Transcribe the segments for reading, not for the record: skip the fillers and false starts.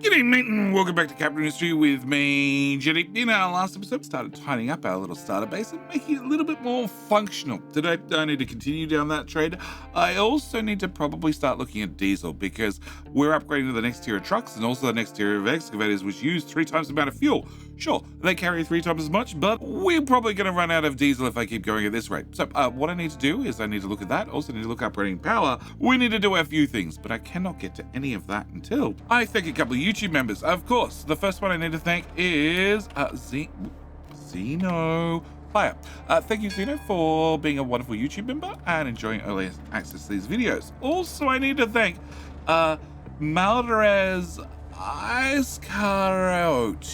G'day, mate, and welcome back to Capital Industry with me, Jetty. In our last episode, we started tidying up our little starter base and making it a little bit more functional. Today, I need to continue down that trade. I also need to probably start looking at diesel because we're upgrading to the next tier of trucks and also the next tier of excavators, which use 3 times the amount of fuel. Sure, they carry 3 times as much, but we're probably going to run out of diesel if I keep going at this rate. So what I need to do is I need to look at that. Also need to look at upgrading power. We need to do a few things, but I cannot get to any of that until I thank a couple of YouTube members. Of course, the first one I need to thank is Zeno Fire. Thank you, Zeno, for being a wonderful YouTube member and enjoying early access to these videos. Also, I need to thank Maldarez Iscarot.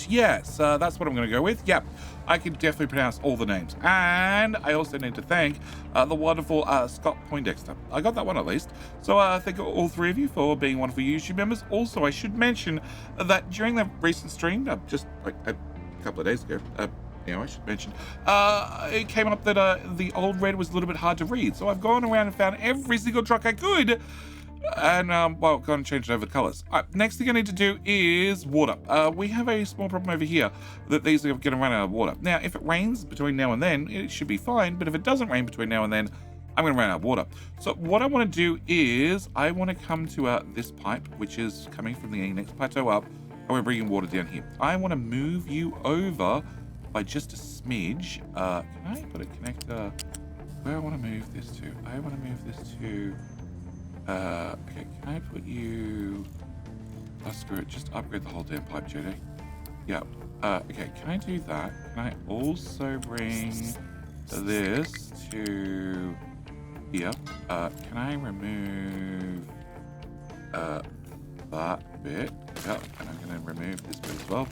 Yes, that's what I'm going to go with. Yep, I can definitely pronounce all the names. And I also need to thank the wonderful Scott Poindexter. I got that one at least. So thank all 3 of you for being wonderful YouTube members. Also, I should mention that during the recent stream, just like a couple of days ago, I should mention, it came up that the old red was a little bit hard to read. So I've gone around and found every single truck I could and well, gone and changed over the colors. Next thing I need to do is water. We have a small problem over here that these are going to run out of water. Now, if it rains between now and then, it should be fine, but if it doesn't rain between now and then, I'm going to run out of water. So what I want to do is I want to come to this pipe, which is coming from the next plateau up, and we're bringing water down here. I want to move you over by just a smidge. Can I put a connector where I want to move this to? I want to move this to okay, can I put you... Oh, screw it, just upgrade the whole damn pipe, JD. Yeah, okay, can I do that? Can I also bring this to here? Can I remove that bit? Yep, and I'm going to remove this bit as well.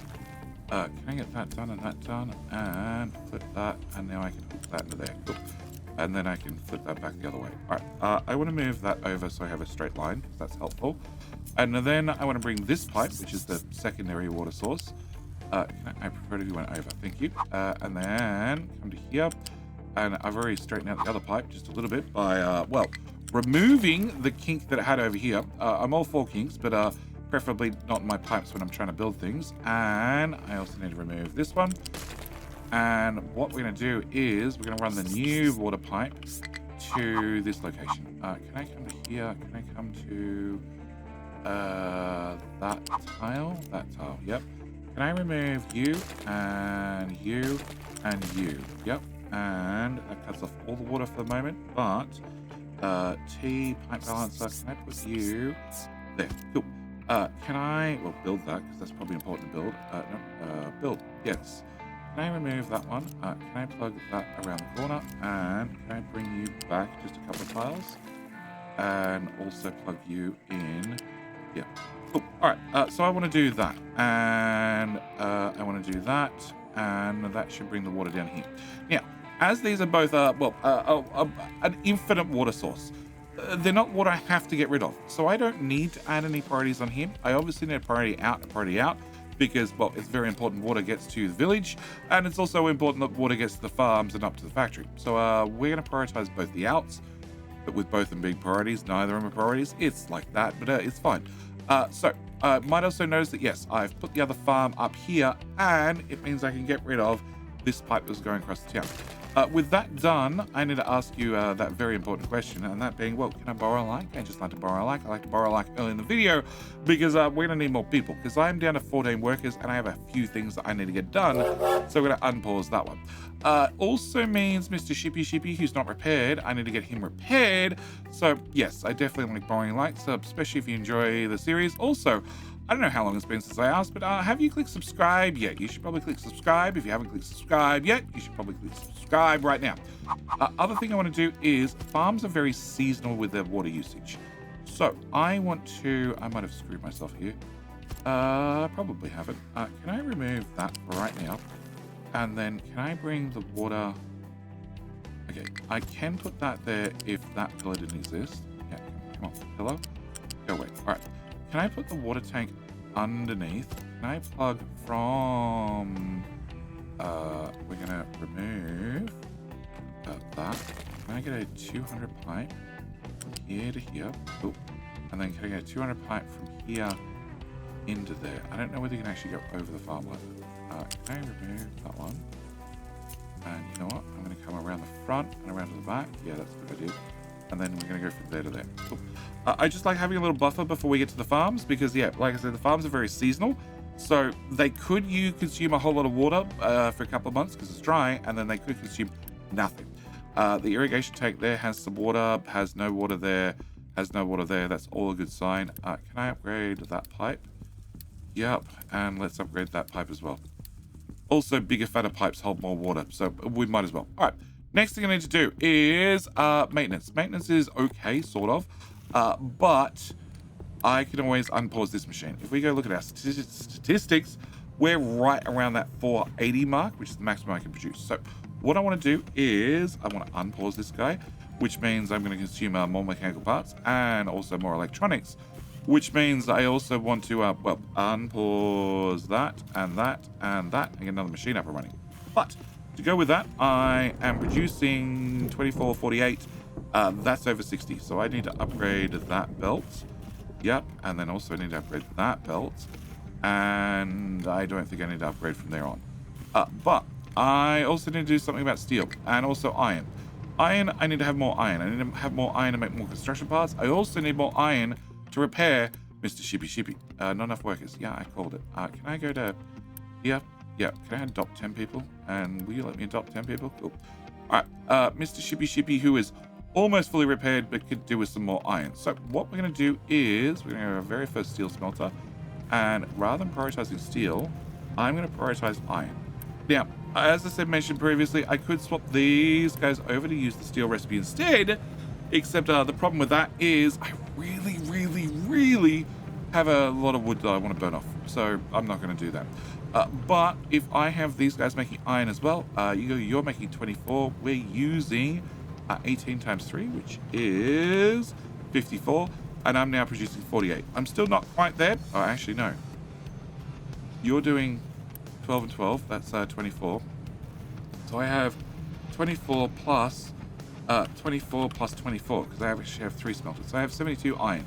Can I get that done and that done? And flip that, and now I can hook that into there. Cool. And then I can flip that back the other way. All right, I want to move that over so I have a straight line, because that's helpful. And then I want to bring this pipe, which is the secondary water source. I prefer if you went over, thank you. And then come to here, and I've already straightened out the other pipe just a little bit by, well, removing the kink that it had over here. I'm all for kinks, but preferably not in my pipes when I'm trying to build things. And I also need to remove this one. And what we're going to do is we're going to run the new water pipe to this location. Can I come to here? Can I come to that tile? That tile, yep. Can I remove you and you and you? Yep. And that cuts off all the water for the moment. But T pipe balancer, can I put you there? Cool. Can I, well, build that because that's probably important to build. No, build, yes. Can I remove that one? Can I plug that around the corner? And can I bring you back just a couple of tiles? And also plug you in. Yeah. Cool. All right. So I want to do that. And I want to do that. And that should bring the water down here. Now, as these are both, an infinite water source, they're not what I have to get rid of. So I don't need to add any priorities on here. I obviously need a priority out. Because, well, it's very important water gets to the village, and it's also important that water gets to the farms and up to the factory. So we're going to prioritize both the outs, but with both them being priorities, neither of them are priorities. It's like that, but it's fine. Might also notice that, yes, I've put the other farm up here, and it means I can get rid of this pipe that's going across the town. With that done, I need to ask you that very important question, and that being, well, can I borrow a like? I just like to borrow a like. I like to borrow a like early in the video because we're going to need more people because I'm down to 14 workers and I have a few things that I need to get done. So we're going to unpause that one. Also means Mr. Shippy, who's not repaired, I need to get him repaired. So yes, I definitely like borrowing likes, especially if you enjoy the series. Also, I don't know how long it's been since I asked, but have you clicked subscribe yet? You should probably click subscribe. If you haven't clicked subscribe yet, you should probably click subscribe right now. Other thing I want to do is farms are very seasonal with their water usage. So I want to, I might have screwed myself here. Probably haven't. Can I remove that right now? And then can I bring the water? Okay, I can put that there if that pillar didn't exist. Yeah, come on, pillar. Go away. All right. Can I put the water tank underneath? Can I plug from... we're going to remove that. Can I get a 200 pipe from here to here? Cool. And then can I get a 200 pipe from here into there. I don't know whether you can actually go over the farm like that. Can I remove that one? And you know what? I'm going to come around the front and around to the back. Yeah, that's a good idea. And then we're going to go from there to there. Cool. I just like having a little buffer before we get to the farms because, yeah, like I said, the farms are very seasonal. So they could consume a whole lot of water for a couple of months because it's dry, and then they could consume nothing. The irrigation tank there has some water, has no water there, has no water there. That's all a good sign. Can I upgrade that pipe? Yep, and let's upgrade that pipe as well. Also, bigger, fatter pipes hold more water, so we might as well. All right, next thing I need to do is maintenance. Maintenance is okay, sort of, but I can always unpause this machine. If we go look at our statistics, we're right around that 480 mark, which is the maximum I can produce. So what I want to do is I want to unpause this guy, which means I'm going to consume more mechanical parts and also more electronics, which means I also want to, well, unpause that and that and that and get another machine up and running. But to go with that, I am producing 2448. That's over 60. So I need to upgrade that belt. Yep. And then also I need to upgrade that belt. And I don't think I need to upgrade from there on. But I also need to do something about steel and also iron. Iron, I need to have more iron. I need to have more iron to make more construction parts. I also need more iron to repair Mr. Shippy. Not enough workers. Yeah, I called it. Can I go to here? Yeah, can I adopt 10 people? And will you let me adopt 10 people? Cool. All right, Mr. Shippy, who is almost fully repaired, but could do with some more iron. So what we're going to do is we're going to go to our very first steel smelter. And rather than prioritizing steel, I'm going to prioritize iron. Now, as I said, mentioned previously, I could swap these guys over to use the steel recipe instead. Except the problem with that is I really have a lot of wood that I want to burn off. So I'm not going to do that. But if I have these guys making iron as well, you're making 24. We're using 18 times 3, which is 54. And I'm now producing 48. I'm still not quite there. Oh, actually, no. You're doing 12 and 12. That's 24. So I have 24 plus 24 plus 24, because I actually have 3 smelters. So I have 72 iron,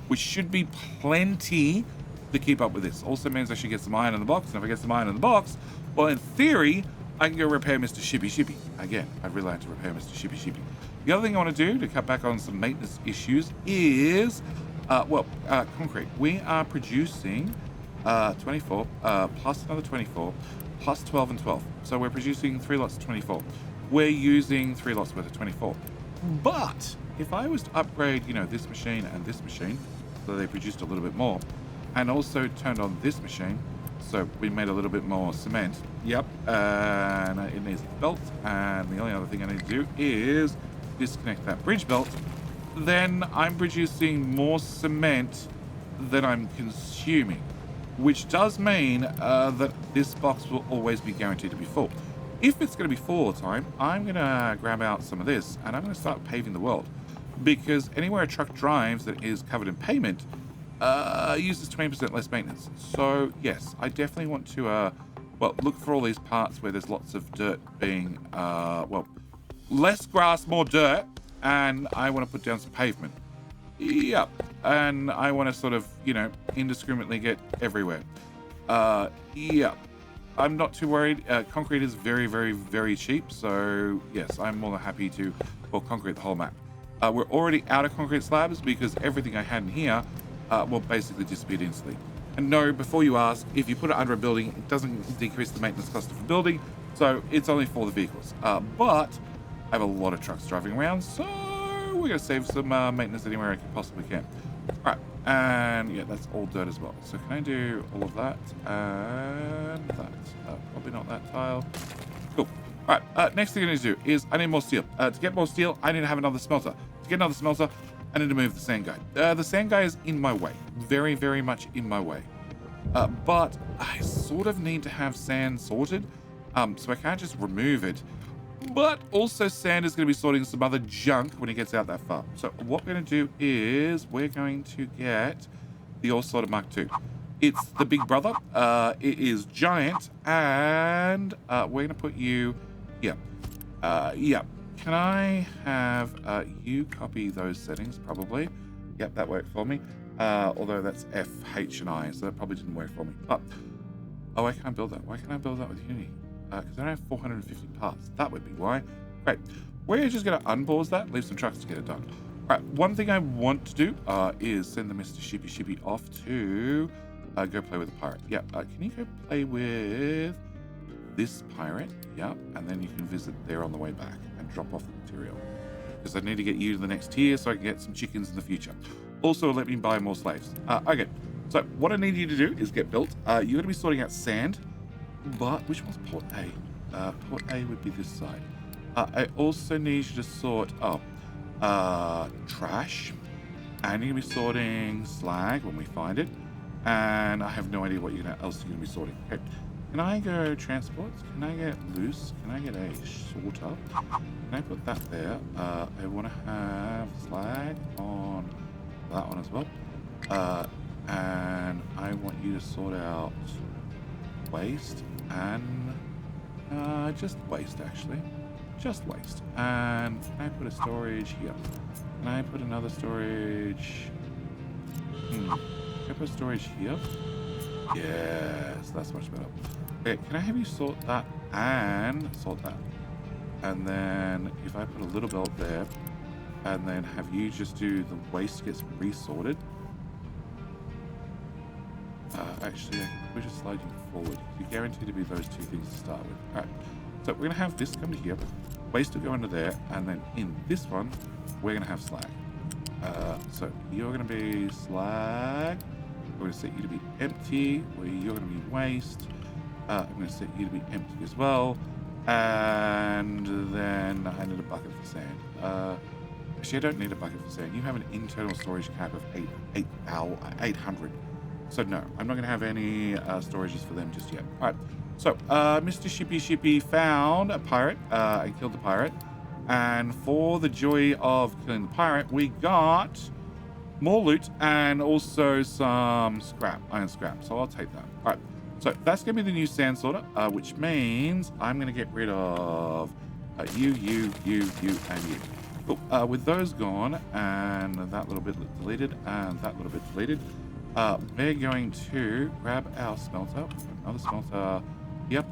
which should be plenty to keep up with this. Also means I should get some iron in the box, and if I get some iron in the box, well, in theory, I can go repair Mr. Shippy. Again, I'd really like to repair Mr. Shippy. The other thing I want to do to cut back on some maintenance issues is, concrete. We are producing 24 plus another 24 plus 12 and 12. So we're producing 3 lots of 24. We're using 3 lots worth of 24. But if I was to upgrade, this machine and this machine, so they produced a little bit more, and also turned on this machine, so we made a little bit more cement. Yep. And it needs a belt. And the only other thing I need to do is disconnect that bridge belt. Then I'm producing more cement than I'm consuming, which does mean that this box will always be guaranteed to be full. If it's going to be full all the time, I'm going to grab out some of this and I'm going to start paving the world, because anywhere a truck drives that is covered in pavement uses 20% less maintenance. So yes, I definitely want to look for all these parts where there's lots of dirt being less grass, more dirt, and I want to put down some pavement. Yep. And I want to sort of, indiscriminately get everywhere. Yep. I'm not too worried. Concrete is very cheap. So yes, I'm more than happy to concrete the whole map. We're already out of concrete slabs because everything I had in here basically disappeared instantly. And no, before you ask, if you put it under a building, it doesn't decrease the maintenance cost of a building. So it's only for the vehicles. But I have a lot of trucks driving around, so we're going to save some maintenance anywhere I possibly can. All right. And yeah, that's all dirt as well. So can I do all of that and that? Probably not that tile. Cool. All right. Next thing I need to do is I need more steel. To get more steel, I need to have another smelter. To get another smelter, I need to move the sand guy. The sand guy is in my way. Very much in my way. But I sort of need to have sand sorted. So I can't just remove it. But also sand is going to be sorting some other junk when it gets out that far. So what we're going to do is we're going to get the Ore Sorter Mark II. It's the big brother. It is giant. And we're going to put you here. Yeah. Can I have you copy those settings? Probably. Yep, that worked for me. Although that's F, H, and I, so that probably didn't work for me. But, oh, I can't build that. Why can't I build that with Unity? Because I don't have 450 parts. That would be why. Great. We're just going to unpause that, leave some trucks to get it done. All right, one thing I want to do is send the Mr. Shippy Shippy off to go play with a pirate. Yeah, can you go play with this pirate? Yeah, and then you can visit there on the way back and drop off the material. Because I need to get you to the next tier so I can get some chickens in the future. Also, let me buy more slaves. Okay, so what I need you to do is get built. You're going to be sorting out sand, but which one's port A? Port A would be this side. I also need you to sort trash, and you're going to be sorting slag when we find it. And I have no idea what else you're going to be sorting. Okay. Can I go transports? Can I get loose? Can I get a sorter? Can I put that there? I want to have slag on that one as well. And I want you to sort out waste and just waste, actually. Just waste. And can I put a storage here? Can I put another storage? Can I put storage here? Yes, that's much better. Okay, can I have you sort that and sort that? And then if I put a little belt there, and then have you just do the waste gets resorted. Actually, I can probably just slide you forward. You're guaranteed to be those two things to start with. All right. So we're going to have this come to here, waste will go into there, and then in this one, we're going to have slag. So you're going to be slag. We're going to set you to be empty, where you're going to be waste. I'm going to set you to be empty as well. And then I need a bucket for sand. Actually, I don't need a bucket for sand. You have an internal storage cap of 800. So no, I'm not going to have any storages for them just yet. All right. So Mr. Shippy Shippy found a pirate and killed the pirate. And for the joy of killing the pirate, we got more loot and also some scrap, iron scrap. So I'll take that. All right. So that's going to be the new sand sorter, which means I'm going to get rid of you, and you. Cool. With those gone and that little bit deleted and that little bit deleted, we're going to grab our smelter. Another smelter. Yep.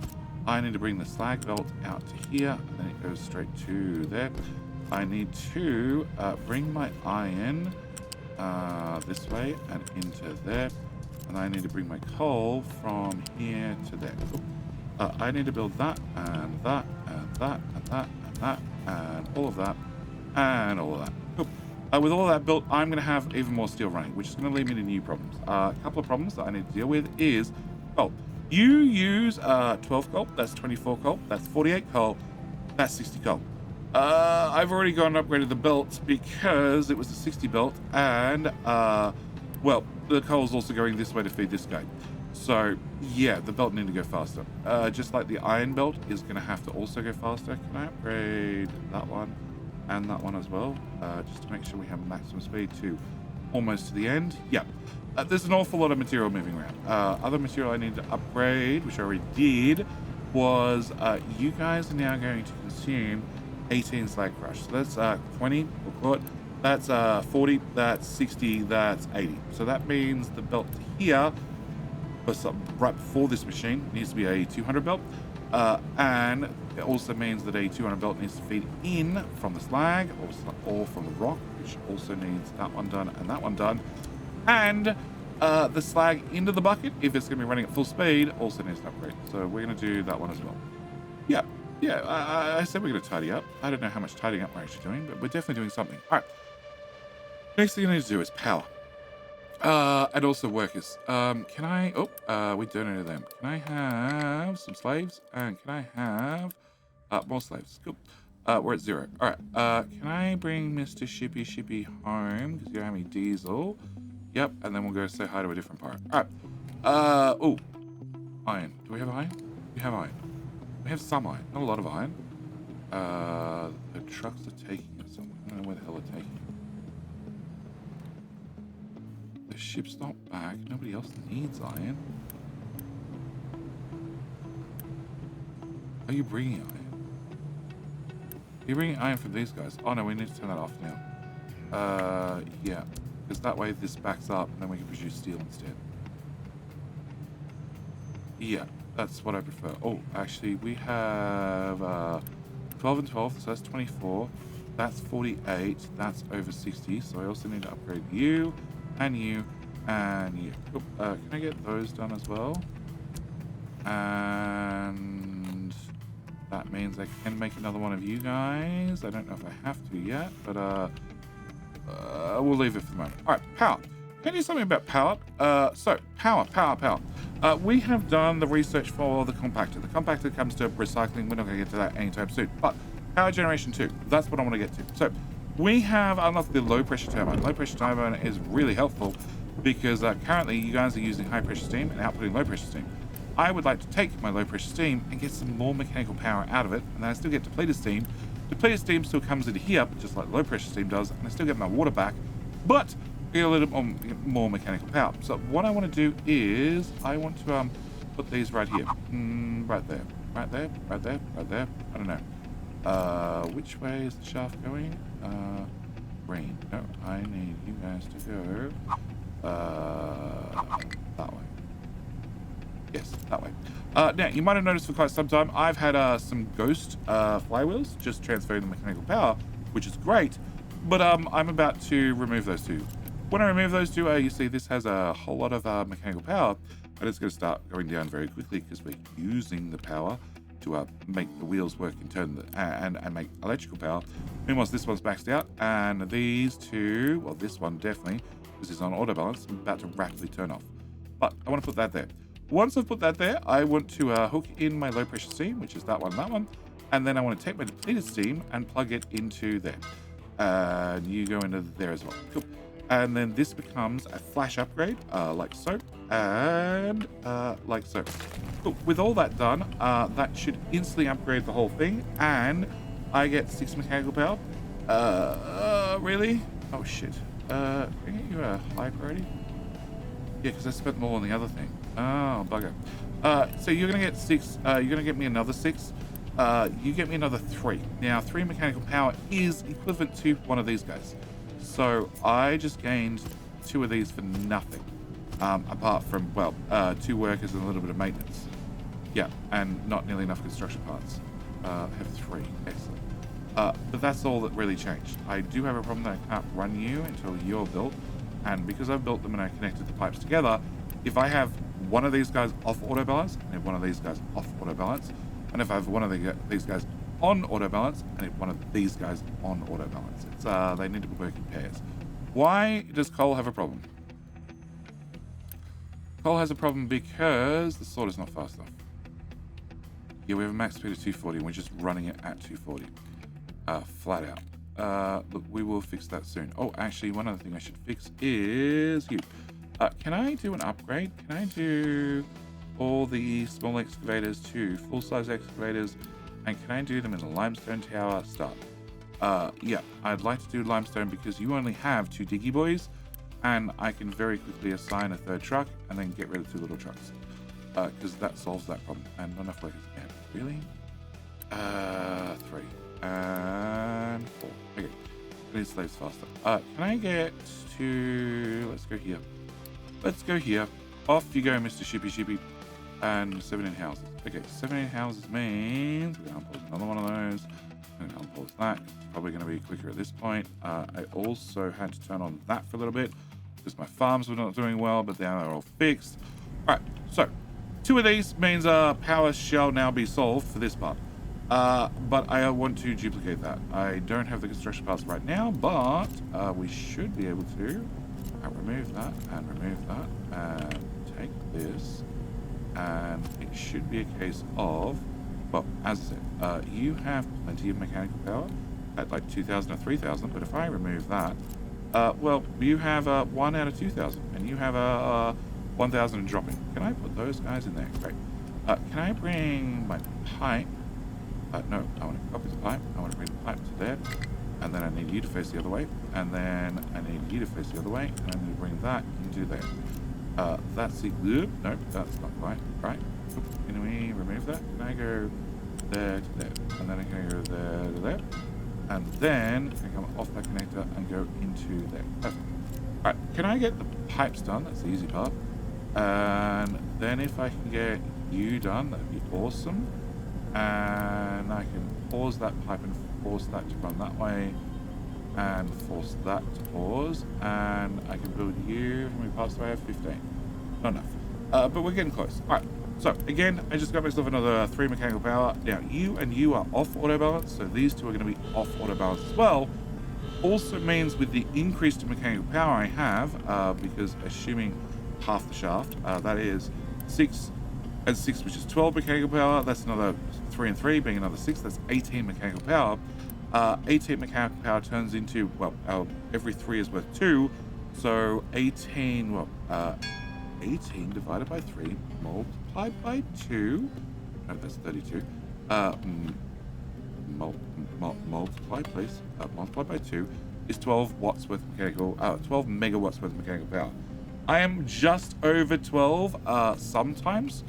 I need to bring the slag belt out to here, and then it goes straight to there. I need to bring my iron this way and into there. And I need to bring my coal from here to there. I need to build that, and that, and that, and that, and that, and all of that, and all of that. Cool. With all that built, I'm going to have even more steel running, which is going to lead me to new problems. A couple of problems that I need to deal with is, well, you use 12 coal, that's 24 coal, that's 48 coal, that's 60 coal. I've already gone and upgraded the belt because it was a 60 belt, and, well, the coal's also going this way to feed this guy. So, yeah, the belt needs to go faster. Just like the iron belt is going to have to also go faster. Can I upgrade that one and that one as well? Just to make sure we have maximum speed to almost to the end. Yeah. There's an awful lot of material moving around. Other material I need to upgrade, which I already did, was you guys are now going to consume 18 slag crush. So that's 20, we'll call it. That's 40, that's 60, that's 80. So that means the belt here, right before this machine, needs to be a 200 belt. And it also means that a 200 belt needs to feed in from the slag or from the rock, which also needs that one done and that one done. And the slag into the bucket, if it's going to be running at full speed, also needs to upgrade. So we're going to do that one as well. Yeah, I said we're going to tidy up. I don't know how much tidying up we're actually doing, but we're definitely doing something. All right. Next thing I need to do is power. And also workers. Can I... Oh, we donated them. Can I have some slaves? And can I have more slaves? Cool. We're at 0. All right. Can I bring Mr. Shippy Shippy home? Because you have me diesel. Yep. And then we'll go say hi to a different pirate. All right. Oh. Iron. Do we have iron? We have iron. We have some iron. Not a lot of iron. The trucks are taking it somewhere. I don't know where the hell they're taking it. The ship's not back. Nobody else needs iron. Are you bringing iron? Are you bringing iron for these guys? Oh no, we need to turn that off now. Yeah. because that way this backs up and then we can produce steel instead. Yeah, that's what I prefer. Oh, actually, we have 12 and 12, so that's 24. That's 48. That's over 60. So I also need to upgrade you and you and you. Oh, can I get those done as well? And that means I can make another one of you guys. I don't know if I have to yet, but we'll leave it for the moment. All right, power. Can you do something about power? So power. We have done the research for the compactor. The compactor comes to recycling. We're not going to get to that anytime soon. But power generation 2, that's what I want to get to. So we have unlocked the low pressure turbine. Low pressure turbine is really helpful because currently you guys are using high pressure steam and outputting low pressure steam. I would like to take my low pressure steam and get some more mechanical power out of it, and then I still get depleted steam. Depleted steam still comes into here, just like low pressure steam does, and I still get my water back, but I get a little more mechanical power. So what I want to do is I want to put these right here, right there. I don't know. Which way is the shaft going? Green. No, I need you guys to go that way. Yes, that way. Now, you might have noticed for quite some time, I've had some ghost flywheels, just transferring the mechanical power, which is great, but I'm about to remove those two. When I remove those two, you see this has a whole lot of mechanical power, but it's going to start going down very quickly because we're using the power to make the wheels work in turn and make electrical power. Meanwhile, this one's maxed out, and these two, well, this one definitely, because it's on auto balance, I'm about to rapidly turn off. But I want to put that there. Once I've put that there, I want to hook in my low pressure steam, which is that one, and then I want to take my depleted steam and plug it into there. And you go into there as well. Cool. And then this becomes a flash upgrade, like so, and like so. Cool. With all that done, that should instantly upgrade the whole thing, and I get 6 mechanical power. Really? Oh shit. Can I get you a high priority? Yeah, because I spent more on the other thing. Oh, bugger. So you're going to get 6. You're going to get me another 6. You get me another 3. Now, 3 mechanical power is equivalent to one of these guys. So I just gained 2 of these for nothing. Apart from, well, 2 workers and a little bit of maintenance. Yeah, and not nearly enough construction parts. I have 3. Excellent. But that's all that really changed. I do have a problem that I can't run you until you're built. And because I've built them and I connected the pipes together, if I have one of these guys off auto balance, I have one of these guys off auto balance. And if I have one of these guys on auto balance, I need one of these guys on auto balance. It's they need to work in pairs. Why does coal have a problem? Coal has a problem because the sorter's not fast enough. Yeah, we have a max speed of 240 and we're just running it at 240. Flat out. Look, we will fix that soon. Oh, actually, one other thing I should fix is you. Can I do an upgrade? Can I do all the small excavators to full-size excavators? And can I do them in a limestone tower start? Yeah, I'd like to do limestone because you only have 2 diggy boys, and I can very quickly assign a 3rd truck and then get rid of 2 little trucks. Because that solves that problem. And not enough workers again. Really? 3 and 4. Okay. I need slaves faster. Can I get to... Let's go here. Let's go here. Off you go, Mr. Shippy Shippy. And 17 houses. Okay, 17 houses means we're going to unpause another one of those. I'm going to unpause that. It's probably going to be quicker at this point. I also had to turn on that for a little bit because my farms were not doing well, but now they're all fixed. All right, so 2 of these means power shall now be solved for this part. But I want to duplicate that. I don't have the construction parts right now, but we should be able to remove that and remove that and take this, and it should be a case of, well, as I said, you have plenty of mechanical power at like 2,000 or 3,000, but if I remove that, well, you have 1 out of 2,000, and you have 1,000 and dropping. Can I put those guys in there? Great. Can I bring my pipe? No, I want to copy the pipe. I want to bring the pipe to there. And then I need you to face the other way. And then I need you to face the other way. And I need to bring that into there. That's the... Nope, that's not quite right. Can we remove that? Can I go there to there? And then I can go there to there. And then I can come off that connector and go into there. Perfect. Alright, can I get the pipes done? That's the easy part. And then if I can get you done, that'd be awesome. And I can pause that pipe and force that to run that way. And force that to pause. And I can build you. How many parts do I have? 15. Not enough. But we're getting close. Alright, so again, I just got myself another 3 mechanical power. Now, you and you are off auto balance, so these two are going to be off auto balance as well. Also means with the increased mechanical power I have, because assuming half the shaft, that is 6 and 6, which is 12 mechanical power. That's another 3 and 3, being another 6. That's 18 mechanical power. 18 mechanical power turns into, well, every 3 is worth 2. So 18, well, 18 divided by 3 multiplied by 2. No, that's 32. Multiply, please. Multiplied by 2 is 12 watts worth of mechanical, 12 megawatts worth of mechanical power. I am just over 12 sometimes.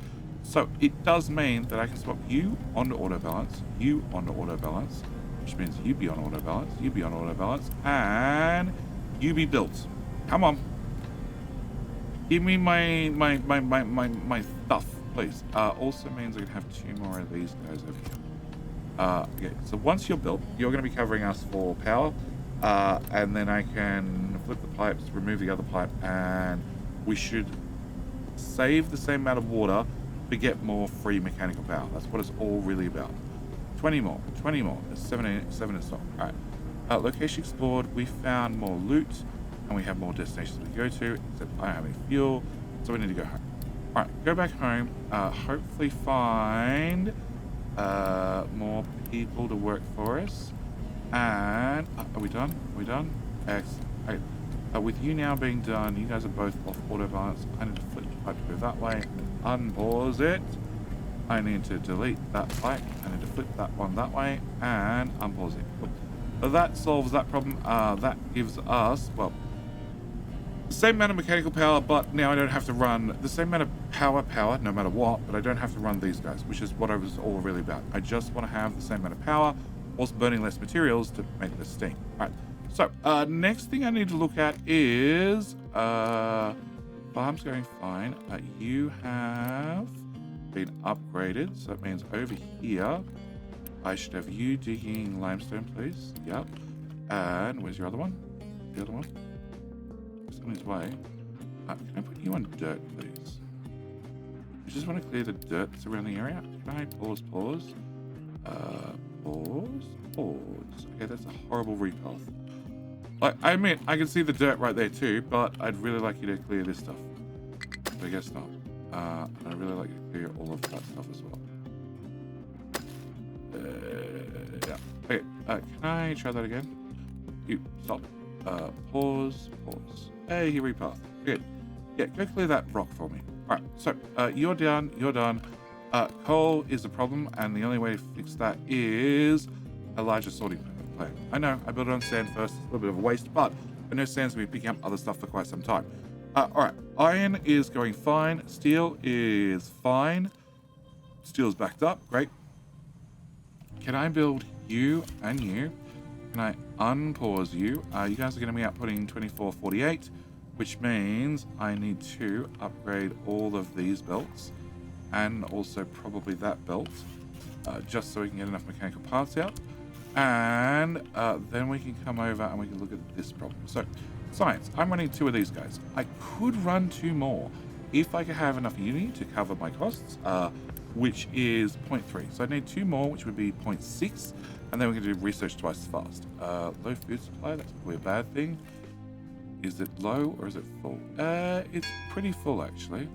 So it does mean that I can swap you onto auto balance, you onto auto balance, which means you be on auto balance, you be on auto balance, and you be built. Come on. Give me my stuff, please. Also means I can have 2 more of these guys over here. Okay, so once you're built, you're going to be covering us for power, and then I can flip the pipes, remove the other pipe, and we should save the same amount of water to get more free mechanical power. That's what it's all really about. 20 more. There's 7 in stock. All right. Location explored. We found more loot, and we have more destinations we go to, except I don't have any fuel, so we need to go home. All right, go back home. Hopefully find more people to work for us. And are we done? Excellent. Okay. With you now being done, you guys are both off auto balance. I need to flip the pipe to go that way and unpause it. I need to delete that pipe. I need to flip that one that way and unpause it. Cool. So that solves that problem. That gives us, well, the same amount of mechanical power, but now I don't have to run the same amount of power, no matter what, but I don't have to run these guys, which is what I was all really about. I just want to have the same amount of power whilst burning less materials to make less steam. All right. So, next thing I need to look at is, farm's going fine. You have been upgraded, so that means over here, I should have you digging limestone, please. Yep. And where's your other one? The other one? It's on his way. Can I put you on dirt, please? I just want to clear the dirt that's around the area. Can I pause? Pause. Okay, that's a horrible repath. Like, I mean, I can see the dirt right there too, but I'd really like you to clear this stuff. But I guess not. I'd really like you to clear all of that stuff as well. Yeah. Okay, can I try that again? You, stop. Pause. Hey, he repathed. Good. Yeah, go clear that rock for me. Alright, so, you're done. Coal is the problem, and the only way to fix that is a larger sorting plant. I know, I built it on sand first, it's a little bit of a waste, but I know sand's going to be picking up other stuff for quite some time. Alright, iron is going fine, steel is fine, steel's backed up, great. Can I build you and you? Can I unpause you? You guys are going to be outputting 2448, which means I need to upgrade all of these belts, and also probably that belt, just so we can get enough mechanical parts out. And then we can come over and we can look at this problem. So, science, I'm running 2 of these guys. I could run 2 more if I could have enough uni to cover my costs, which is 0.3. So I need 2 more, which would be 0.6, and then we can do research twice as fast. Low food supply, that's probably a bad thing. Is it low or is it full? It's pretty full, actually.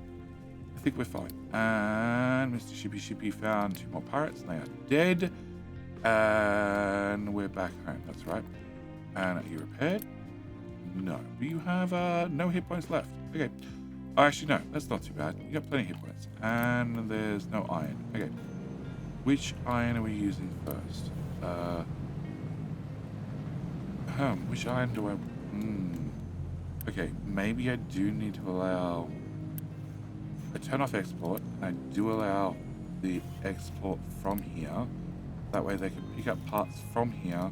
I think we're fine. And Mr. Shippy found 2 more pirates, and they are dead. And we're back home, that's right. And are you repaired? No. Do you have no hit points left? Okay. Oh, actually, no, that's not too bad. You got plenty of hit points. And there's no iron. Okay. Which iron are we using first? Which iron do I... Okay, maybe I do need to allow... I turn off export, and I do allow the export from here. That way they can pick up parts from here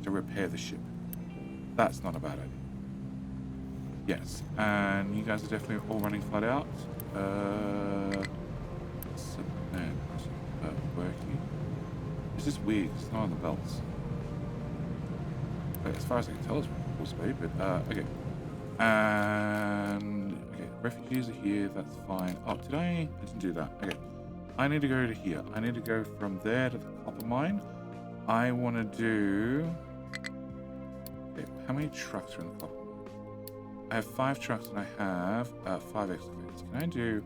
to repair the ship. That's not a bad idea. Yes, and you guys are definitely all running flat out. Cement, working. It's just weird, it's not on the belts. But as far as I can tell, it's full speed, but, okay. And, okay, refugees are here, that's fine. Oh, did I didn't do that. Okay. I need to go to here. I need to go from there to the copper mine. I want to do... Okay, how many trucks are in the copper mine? I have 5 trucks and I have 5 excavators. Can I do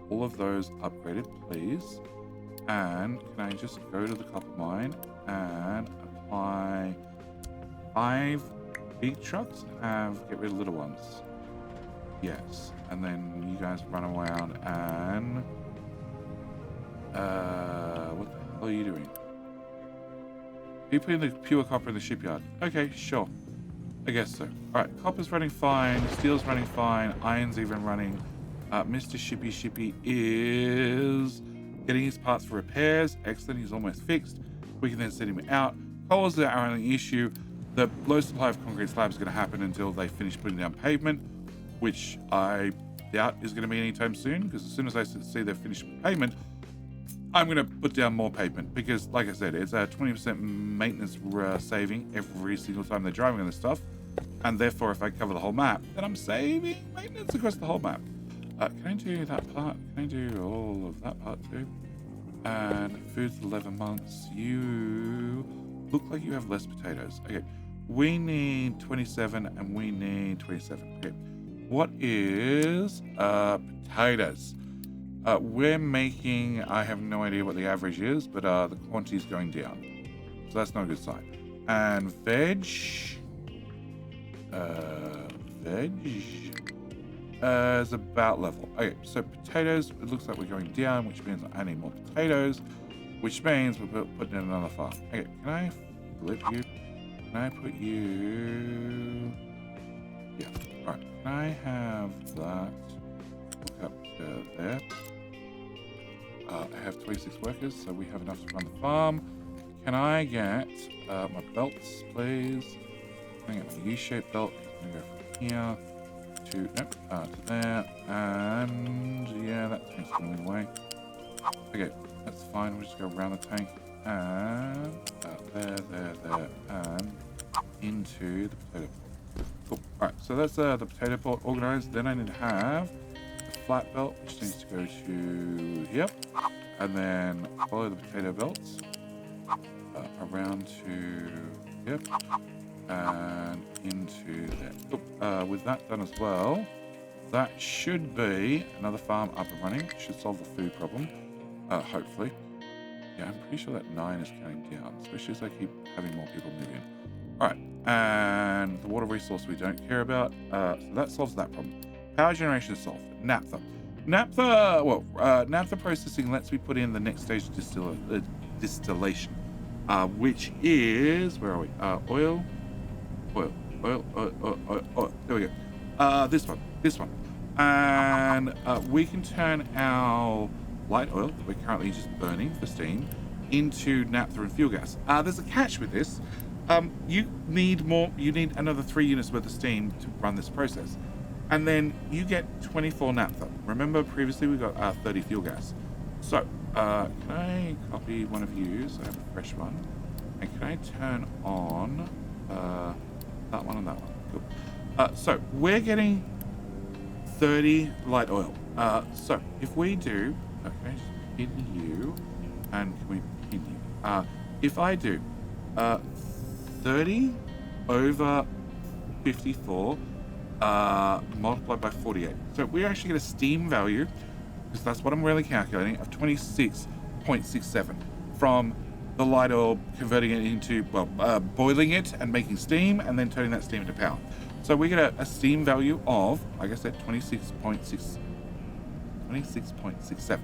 all of those upgraded, please? And can I just go to the copper mine and apply 5 big trucks and get rid of little ones? Yes. And then you guys run around and... what the hell are you doing? Are you putting the pure copper in the shipyard? Okay, sure. I guess so. Alright, copper's running fine, steel's running fine, iron's even running. Mr. Shippy is getting his parts for repairs. Excellent, he's almost fixed. We can then send him out. Coal is our only issue. The low supply of concrete slabs is going to happen until they finish putting down pavement, which I doubt is going to be anytime soon, because as soon as I see they've finished pavement, I'm going to put down more pavement, because like I said, it's a 20% maintenance saving every single time they're driving on this stuff, and therefore if I cover the whole map, then I'm saving maintenance across the whole map. Can I do that part? Can I do all of that part too? And food for 11 months. You look like you have less potatoes. Okay, we need 27 and we need 27. Okay, what is potatoes? We're making, I have no idea what the average is, but the quantity is going down. So that's not a good sign. And veg is about level. Okay, so potatoes, it looks like we're going down, which means I need more potatoes, which means we're putting in another farm. Okay, can I flip you? Can I put you... Yeah, alright. Can I have that hook up to there? I have 26 workers, so we have enough to run the farm. Can I get my belts, please? Can I get my U-shaped belt? I'm going to go from here to, nope, to there, and yeah, that tank's going away. Okay, that's fine, we'll just go around the tank, and there, and into the potato port. Cool, alright, so that's the potato port organized. Then I need to have the flat belt, which needs to go to here, and then follow the potato belts around to here, and into there. Cool. With that done as well, that should be another farm up and running. Should solve the food problem, hopefully. Yeah, I'm pretty sure that 9 is counting down, especially as I keep having more people move in. Alright, and the water resource we don't care about, so that solves that problem. Power generation is solved. Naphtha. Naphtha processing lets me put in the next stage of distillation, which is, where are we? Oil. There we go. This one. And we can turn our light oil that we're currently just burning for steam into naphtha and fuel gas. There's a catch with this. You need another 3 units worth of steam to run this process. And then you get 24 naphtha. Remember previously we got 30 fuel gas. So, can I copy one of you so I have a fresh one? And can I turn on that one and that one? Cool. So, we're getting 30 light oil. So, if we do... Okay, just pin you. And can we pin you? If I do 30 over 54 multiplied by 48. So we actually get a steam value, because that's what I'm really calculating, of 26.67 from the light oil converting it into, boiling it and making steam and then turning that steam into power. So we get a steam value of, like I said, 26.67.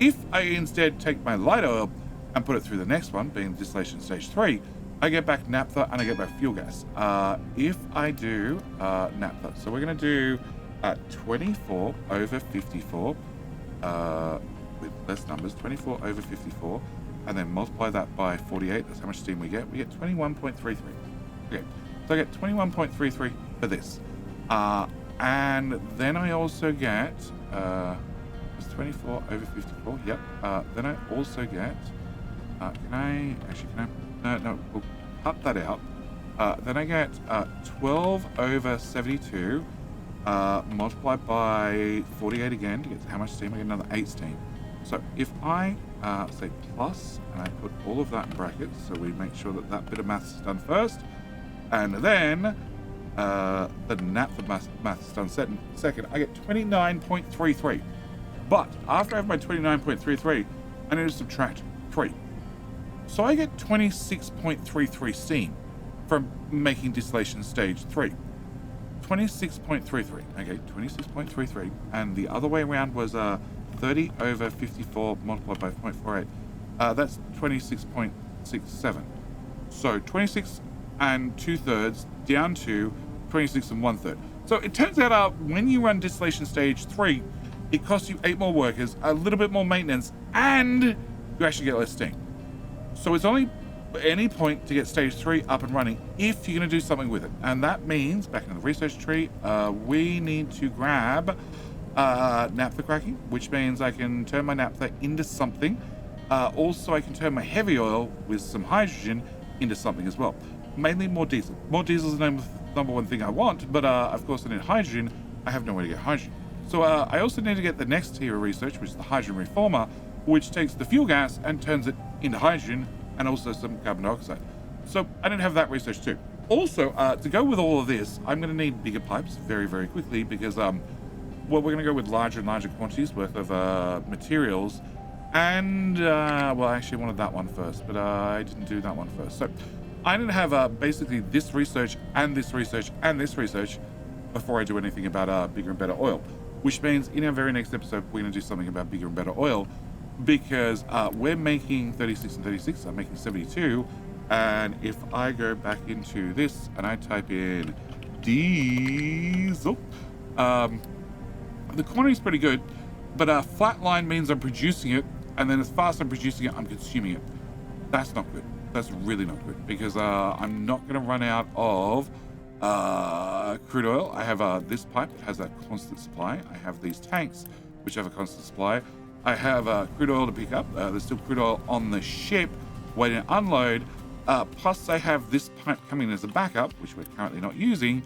If I instead take my light oil and put it through the next one, being distillation stage 3, I get back naphtha and I get back fuel gas. If I do naphtha, so we're going to do 24 over 54 with less numbers, 24 over 54, and then multiply that by 48. That's how much steam we get. We get 21.33. Okay, so I get 21.33 for this. And then I also get, it's 24 over 54, yep. Then I also get, no, we'll cut that out. Then I get 12 over 72, multiplied by 48 again to get how much steam. I get another 8 steam. So if I say plus, and I put all of that in brackets, so we make sure that that bit of maths is done first, and then the nap for maths is done second, I get 29.33. But after I have my 29.33, I need to subtract 3. So I get 26.33 steam from making distillation stage 3. 26.33. Okay, 26.33. And the other way around was 30 over 54 multiplied by 0.48. That's 26.67. So 26 and 2/3 down to 26 and 1/3. So it turns out when you run distillation stage 3, it costs you 8 more workers, a little bit more maintenance, and you actually get less steam. So it's only any point to get stage 3 up and running if you're going to do something with it. And that means, back in the research tree, we need to grab naphtha cracking, which means I can turn my naphtha into something. Also, I can turn my heavy oil with some hydrogen into something as well. Mainly more diesel. More diesel is the number one thing I want, but of course I need hydrogen. I have nowhere to get hydrogen. So I also need to get the next tier of research, which is the hydrogen reformer, which takes the fuel gas and turns it into hydrogen and also some carbon dioxide. So I didn't have that research too. Also, to go with all of this, I'm going to need bigger pipes very, very quickly because well, we're going to go with larger and larger quantities worth of materials. And, well, I actually wanted that one first, but I didn't do that one first. So I need to have basically this research and this research and this research before I do anything about bigger and better oil. Which means in our very next episode, we're going to do something about bigger and better oil because we're making 36 and 36. I'm making 72. And if I go back into this and I type in diesel, the quantity is pretty good, but a flat line means I'm producing it, and then as fast as I'm producing it, I'm consuming it. That's not good. That's really not good because I'm not going to run out of crude oil. I have this pipe that has a constant supply. I have these tanks which have a constant supply. I have crude oil to pick up. There's still crude oil on the ship waiting to unload. Plus I have this pipe coming as a backup, which we're currently not using,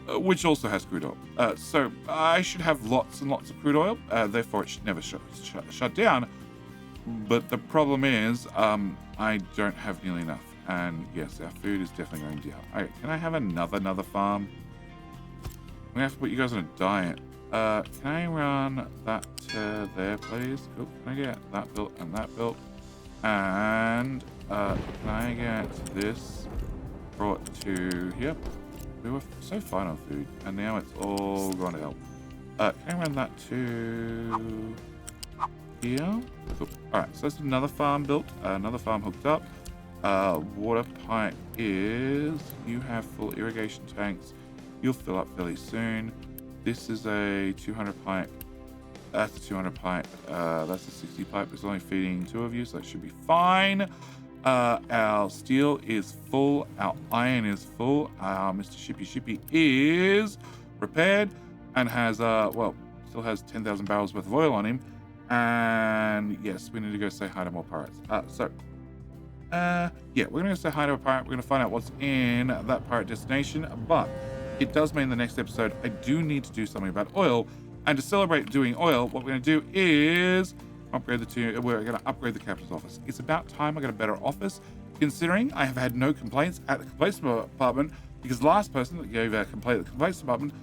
which also has crude oil. So I should have lots and lots of crude oil. Therefore it should never shut down. But the problem is I don't have nearly enough. And yes, our food is definitely going down. Alright, can I have another farm? I'm gonna have to put you guys on a diet. Can I run that to there, please? Cool. Can I get that built and that built? And can I get this brought to here? We were so fine on food, and now it's all gone to hell. Can I run that to here? Cool. Alright, so that's another farm built, another farm hooked up. Water pipe is, you have full irrigation tanks. You'll fill up fairly soon. This is a 200 pipe. That's a 200 pipe. That's a 60 pipe. It's only feeding 2 of you, so that should be fine. Our steel is full. Our iron is full. Our Mr. Shippy is repaired and has, well, still has 10,000 barrels worth of oil on him. And yes, we need to go say hi to more pirates. Yeah, we're going to say hi to a pirate. We're going to find out what's in that pirate destination. But it does mean the next episode, I do need to do something about oil. And to celebrate doing oil, what we're going to do is we're going to upgrade the captain's office. It's about time I got a better office, considering I have had no complaints at the complaints department, because the last person that gave a complaint at the complaints department,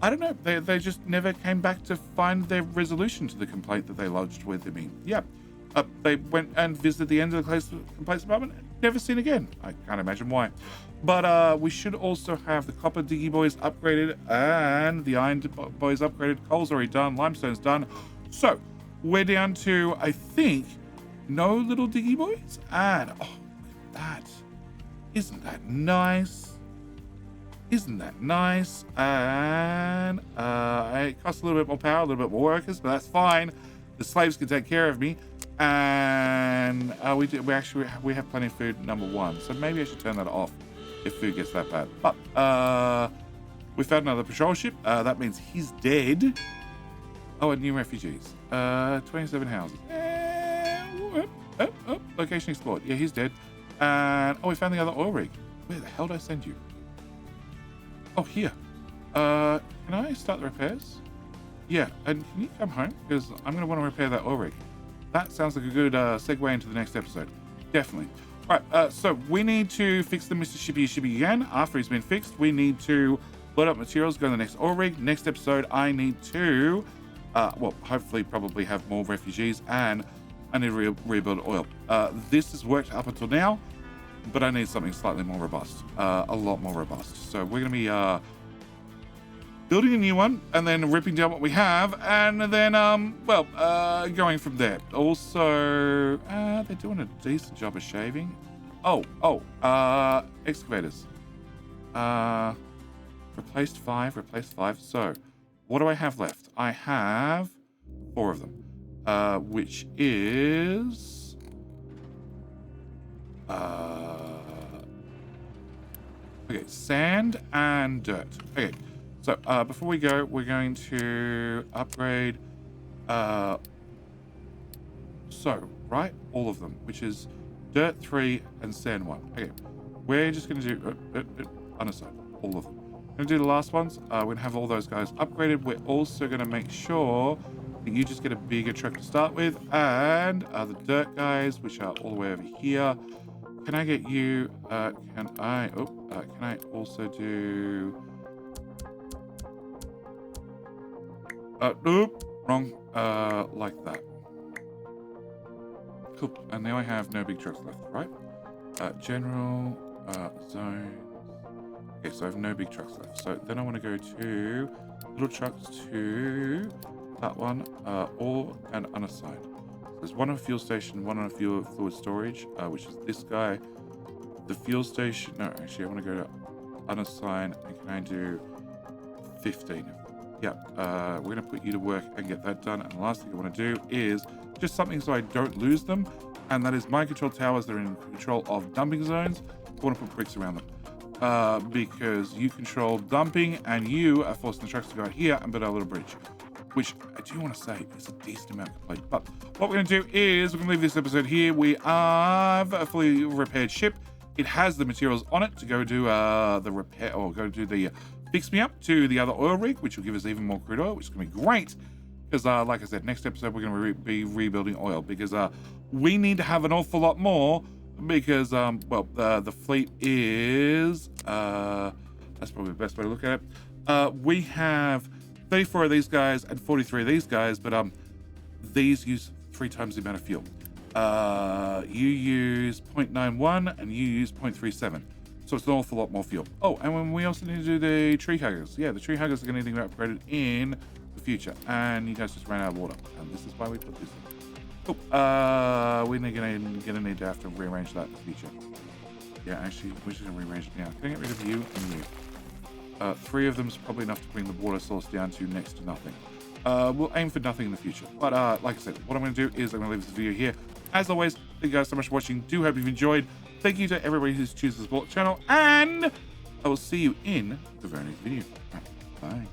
I don't know, they just never came back to find their resolution to the complaint that they lodged with me. Yeah. They went and visited the end of the complaints department, never seen again. I can't imagine why. But we should also have the copper diggy boys upgraded and the iron boys upgraded. Coal's already done, limestone's done. So we're down to, I think, no little diggy boys. And oh, look at that. Isn't that nice? Isn't that nice? And it costs a little bit more power, a little bit more workers, but that's fine. The slaves can take care of me. And we have plenty of food, number 1. So maybe I should turn that off if food gets that bad. But We found another patrol ship. That means he's dead. Oh, and new refugees. 27 houses. Location explored. Yeah, he's dead. And we found the other oil rig. Where the hell did I send you? Oh, here. Can I start the repairs? Yeah, and can you come home? Because I'm going to want to repair that oil rig. That sounds like a good segue into the next episode. Definitely. All right, so we need to fix the Mr. Shippy again. After he's been fixed, we need to load up materials, go to the next oil rig. Next episode, I need to, hopefully probably have more refugees, and I need to rebuild oil. This has worked up until now, but I need something slightly more robust, a lot more robust. So we're going to be building a new one, and then ripping down what we have, and then, going from there. Also, they're doing a decent job of shaving. Excavators. Replaced 5. So, what do I have left? I have 4 of them, which is... okay, sand and dirt. Okay. So, before we go, we're going to upgrade, all of them, which is dirt 3 and sand 1. Okay, we're just going to do, unassigned, all of them. We're going to do the last ones. We're going to have all those guys upgraded. We're also going to make sure that you just get a bigger truck to start with, and the dirt guys, which are all the way over here. Can I get you, can I also do... nope, wrong, like that. Cool, and now I have no big trucks left, right? General, zones. Okay, so I have no big trucks left. So then I want to go to little trucks to that one, all and unassigned. There's one on a fuel station, one on a fluid storage, which is this guy. The fuel station, no, actually I want to go to unassigned, and can I do 15 of them? Yeah, we're going to put you to work and get that done. And the last thing I want to do is just something so I don't lose them. And that is mind control towers that are in control of dumping zones. I want to put bricks around them. Because you control dumping and you are forcing the trucks to go out here and build our little bridge. Which I do want to say is a decent amount complete. But what we're going to do is we're going to leave this episode here. We have a fully repaired ship. It has the materials on it to go do the repair, or go do the... fix me up to the other oil rig, which will give us even more crude oil, which is going to be great. Because, like I said, next episode, we're going to be rebuilding oil. Because we need to have an awful lot more. Because, the fleet is... that's probably the best way to look at it. We have 34 of these guys and 43 of these guys. But these use 3 times the amount of fuel. You use 0.91 and you use 0.37. So it's an awful lot more fuel. Oh, and we also need to do the tree huggers. Yeah, the tree huggers are going to need to be upgraded in the future. And you guys just ran out of water. And this is why we put this in. Cool. We're going to need to have to rearrange that in the future. Yeah, actually, we're just going to rearrange it now. Can I get rid of you and you? 3 of them is probably enough to bring the water source down to next to nothing. We'll aim for nothing in the future. But like I said, what I'm going to do is I'm going to leave this video here. As always, thank you guys so much for watching. Do hope you've enjoyed. Thank you to everybody who's chosen to support the channel, and I will see you in the very next video. Bye.